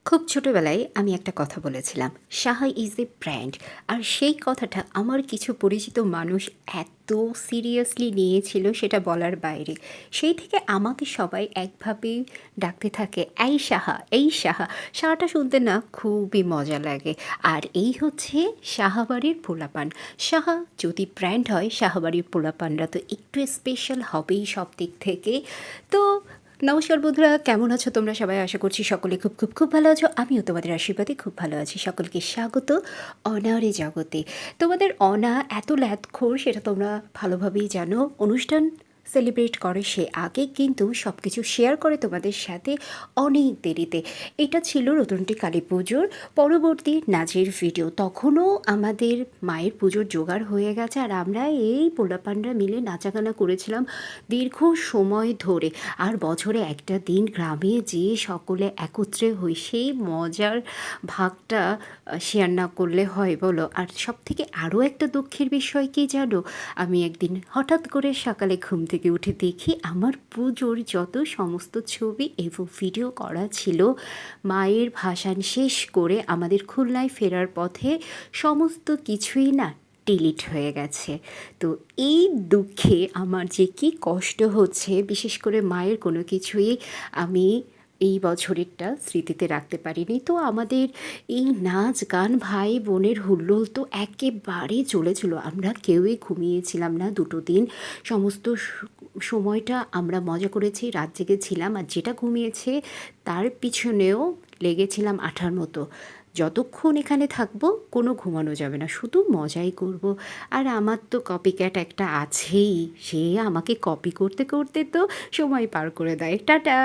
খুব ছোটবেলায় আমি একটা কথা বলেছিলাম, সাহা ইজ এ ব্র্যান্ড। আর সেই কথাটা আমার কিছু পরিচিত মানুষ এত সিরিয়াসলি নিয়েছিল সেটা বলার বাইরে। সেই থেকে আমাকে সবাই একভাবেই ডাকতে থাকে, এই সাহা, এই সাহা। সাহাটা শুনতে না খুবই মজা লাগে। আর এই হচ্ছে সাহাবাড়ির পোলাপান। সাহা যদি ব্র্যান্ড হয়, সাহাবাড়ির পোলাপানরা তো একটু স্পেশাল হবেই সব দিক থেকে। তো নমস্কার বন্ধুরা, কেমন আছো তোমরা সবাই? আশা করছি সকলে খুব খুব খুব ভালো আছো। আমিও তোমাদের আশীর্বাদে খুব ভালো আছি। সকলকে স্বাগত অনারে জগতে। তোমাদের অনা এত ল্যাদখোর সেটা তোমরা ভালোভাবেই জানো। অনুষ্ঠান সেলিব্রেট করে সে আগে, কিন্তু সব কিছু শেয়ার করে তোমাদের সাথে অনেক দেরিতে। এটা ছিল নতুনটি কালী পুজোর পরবর্তী নাচের ভিডিও। তখনও আমাদের মায়ের পুজোর জোগাড় হয়ে গেছে, আর আমরা এই পোলাপানরা মিলে নাচাগানা করেছিলাম দীর্ঘ সময় ধরে। আর বছরে একটা দিন গ্রামে যেয়ে সকলে একত্রে হই, সেই মজার ভাগটা শেয়ার না করলে হয় বলো? আর সব থেকে আরও একটা দুঃখের বিষয় কি জানো? আমি একদিন হঠাৎ করে সকালে ঘুম থেকে উঠে দেখি আমার পুজোর যত সমস্ত ছবি এবং ভিডিও করা ছিল, মায়ের ভাসান শেষ করে আমাদের খুলনায় ফেরার পথে সমস্ত কিছুই না ডিলিট হয়ে গেছে। তো এই দুঃখে আমার যে কি কষ্ট হচ্ছে, বিশেষ করে মায়ের কোনো কিছুই আমি এই বছরেরটা স্মৃতিতে রাখতে পারিনি। তো আমাদের এই নাচ গান ভাই বোনের হুল্লোড় তো একেবারে চলেছিল। আমরা কেউই ঘুমিয়েছিলাম না দুটো দিন। সমস্ত সময়টা আমরা মজা করেছি, রাত জেগেছিলাম। আর যেটা ঘুমিয়েছে তার পিছনেও লেগেছিলাম আঠার মতো। যতক্ষণ এখানে থাকবো কোনো ঘুমানো যাবে না, শুধু মজাই করব। আর আমার তো কপি ক্যাট একটা আছেই, সে আমাকে কপি করতে করতে তো সময় পার করে দেয়। টাটা।